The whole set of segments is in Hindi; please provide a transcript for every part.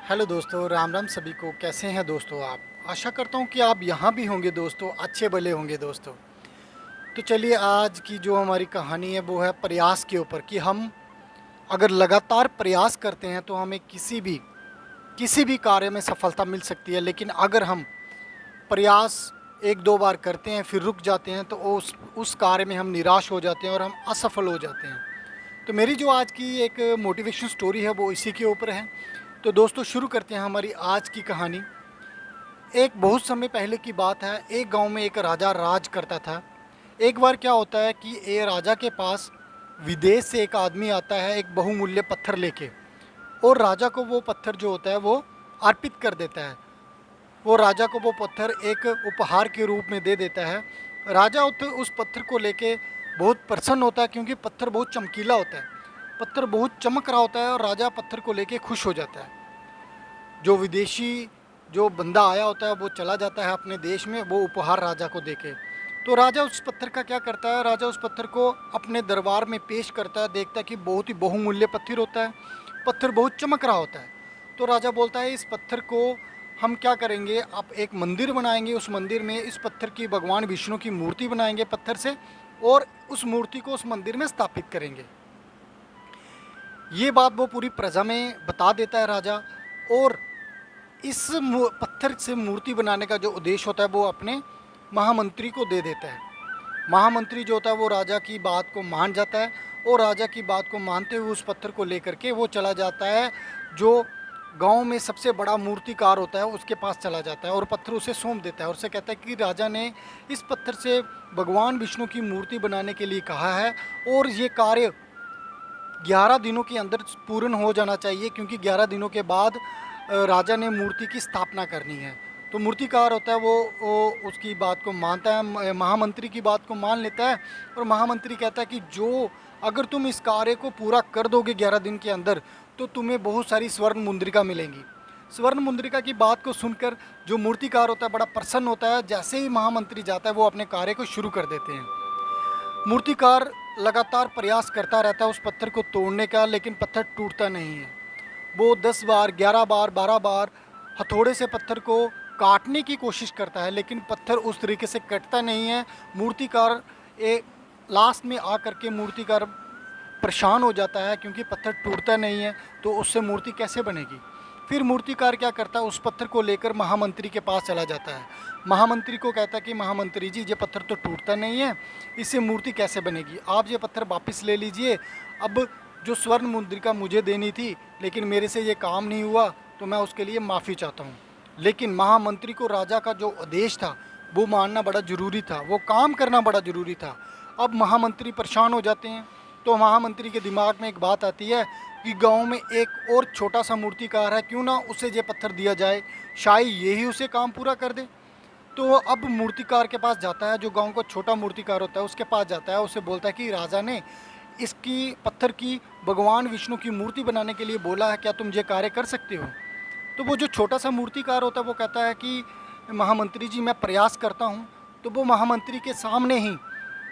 हेलो दोस्तों, राम राम सभी को। कैसे हैं दोस्तों आप? आशा करता हूँ कि आप यहाँ भी होंगे दोस्तों, अच्छे भले होंगे दोस्तों। तो चलिए, आज की जो हमारी कहानी है वो है प्रयास के ऊपर कि हम अगर लगातार प्रयास करते हैं तो हमें किसी भी कार्य में सफलता मिल सकती है। लेकिन अगर हम प्रयास एक दो बार करते हैं फिर रुक जाते हैं तो उस कार्य में हम निराश हो जाते हैं और हम असफल हो जाते हैं। तो मेरी जो आज की एक मोटिवेशन स्टोरी है वो इसी के ऊपर है। तो दोस्तों, शुरू करते हैं हमारी आज की कहानी। एक बहुत समय पहले की बात है। एक गांव में एक राजा राज करता था। एक बार क्या होता है कि ये राजा के पास विदेश से एक आदमी आता है एक बहुमूल्य पत्थर लेके, और राजा को वो पत्थर जो होता है वो अर्पित कर देता है। वो राजा को वो पत्थर एक उपहार के रूप में दे देता है। राजा उस पत्थर को लेके बहुत प्रसन्न होता है, क्योंकि पत्थर बहुत चमकीला होता है, पत्थर बहुत चमक रहा होता है, और राजा पत्थर को लेके खुश हो जाता है। जो विदेशी जो बंदा आया होता है वो चला जाता है अपने देश में, वो उपहार राजा को देके। तो राजा उस पत्थर का क्या करता है, राजा उस पत्थर को अपने दरबार में पेश करता है। देखता है कि बहुत ही बहुमूल्य पत्थर होता है, पत्थर बहुत चमक रहा होता है। तो राजा बोलता है, इस पत्थर को हम क्या करेंगे, आप एक मंदिर बनाएंगे। उस मंदिर में इस पत्थर की भगवान विष्णु की मूर्ति बनाएंगे पत्थर से, और उस मूर्ति को उस मंदिर में स्थापित करेंगे। ये बात वो पूरी प्रजा में बता देता है राजा। और इस पत्थर से मूर्ति बनाने का जो उद्देश्य होता है वो अपने महामंत्री को दे देता है। महामंत्री जो होता है वो राजा की बात को मान जाता है, और राजा की बात को मानते हुए उस पत्थर को लेकर के वो चला जाता है। जो गांव में सबसे बड़ा मूर्तिकार होता है उसके पास चला जाता है, और पत्थर उसे सौंप देता है। और उसे कहता है कि राजा ने इस पत्थर से भगवान विष्णु की मूर्ति बनाने के लिए कहा है, और ये कार्य 11 दिनों के अंदर पूर्ण हो जाना चाहिए, क्योंकि 11 दिनों के बाद राजा ने मूर्ति की स्थापना करनी है। तो मूर्तिकार होता है वो उसकी बात को मानता है, महामंत्री की बात को मान लेता है। और महामंत्री कहता है कि जो अगर तुम इस कार्य को पूरा कर दोगे 11 दिन के अंदर, तो तुम्हें बहुत सारी स्वर्ण मुद्रिका मिलेंगी। स्वर्ण मुद्रिका की बात को सुनकर जो मूर्तिकार होता है बड़ा प्रसन्न होता है। जैसे ही महामंत्री जाता है वो अपने कार्य को शुरू कर देते हैं। मूर्तिकार लगातार प्रयास करता रहता है उस पत्थर को तोड़ने का, लेकिन पत्थर टूटता नहीं है। वो 10 बार, 11 बार, 12 बार हथौड़े से पत्थर को काटने की कोशिश करता है, लेकिन पत्थर उस तरीके से कटता नहीं है। मूर्तिकार लास्ट में आकर के मूर्तिकार परेशान हो जाता है, क्योंकि पत्थर टूटता नहीं है, तो उससे मूर्ति कैसे बनेगी। फिर मूर्तिकार क्या करता है, उस पत्थर को लेकर महामंत्री के पास चला जाता है। महामंत्री को कहता है कि महामंत्री जी, ये पत्थर तो टूटता नहीं है, इससे मूर्ति कैसे बनेगी। आप ये पत्थर वापस ले लीजिए। अब जो स्वर्ण मुद्रिका मुझे देनी थी, लेकिन मेरे से ये काम नहीं हुआ, तो मैं उसके लिए माफ़ी चाहता हूँ। लेकिन महामंत्री को राजा का जो आदेश था वो मानना बड़ा ज़रूरी था, वो काम करना बड़ा ज़रूरी था। अब महामंत्री परेशान हो जाते हैं। तो महामंत्री के दिमाग में एक बात आती है कि गांव में एक और छोटा सा मूर्तिकार है, क्यों ना उसे ये पत्थर दिया जाए, शायद यही उसे काम पूरा कर दे। तो अब मूर्तिकार के पास जाता है, जो गांव का छोटा मूर्तिकार होता है उसके पास जाता है। उसे बोलता है कि राजा ने इसकी पत्थर की भगवान विष्णु की मूर्ति बनाने के लिए बोला है, क्या तुम ये कार्य कर सकते हो। तो वो जो छोटा सा मूर्तिकार होता है वो कहता है कि महामंत्री जी, मैं प्रयास करता हूँ। तो वो महामंत्री के सामने ही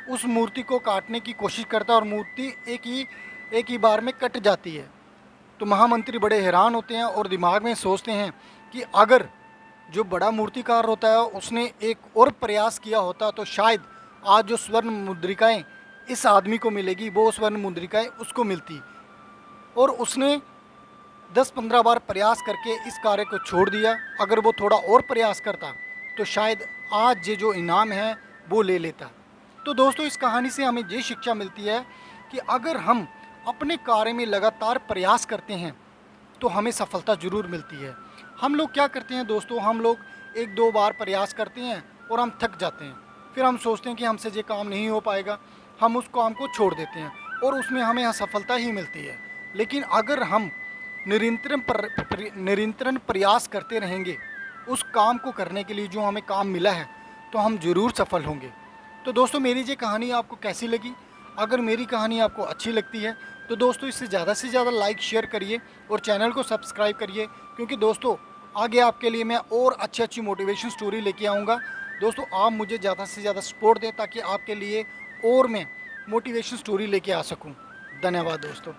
उस मूर्ति को काटने की कोशिश करता है, और मूर्ति एक ही बार में कट जाती है। तो महामंत्री बड़े हैरान होते हैं और दिमाग में सोचते हैं कि अगर जो बड़ा मूर्तिकार होता है उसने एक और प्रयास किया होता तो शायद आज जो स्वर्ण मुद्रिकाएं इस आदमी को मिलेगी, वो स्वर्ण मुद्रिकाएं उसको मिलती। और उसने 10-15 बार प्रयास करके इस कार्य को छोड़ दिया। अगर वो थोड़ा और प्रयास करता तो शायद आज ये जो इनाम है वो ले लेता। तो दोस्तों, इस कहानी से हमें ये शिक्षा मिलती है कि अगर हम अपने कार्य में लगातार प्रयास करते हैं तो हमें सफलता ज़रूर मिलती है। हम लोग क्या करते हैं दोस्तों, हम लोग 1-2 बार प्रयास करते हैं और हम थक जाते हैं। फिर हम सोचते हैं कि हमसे ये काम नहीं हो पाएगा, हम उस काम को छोड़ देते हैं और उसमें हमें असफलता ही मिलती है। लेकिन अगर हम निरंतर प्रयास करते रहेंगे उस काम को करने के लिए जो हमें काम मिला है, तो हम ज़रूर सफल होंगे। तो दोस्तों, मेरी ये कहानी आपको कैसी लगी? अगर मेरी कहानी आपको अच्छी लगती है तो दोस्तों इसे ज़्यादा से ज़्यादा लाइक शेयर करिए और चैनल को सब्सक्राइब करिए, क्योंकि दोस्तों आगे आपके लिए मैं और अच्छी मोटिवेशन स्टोरी लेके आऊँगा। दोस्तों, आप मुझे ज़्यादा से ज़्यादा सपोर्ट दें ताकि आपके लिए और मैं मोटिवेशन स्टोरी लेके आ सकूँ। धन्यवाद दोस्तों।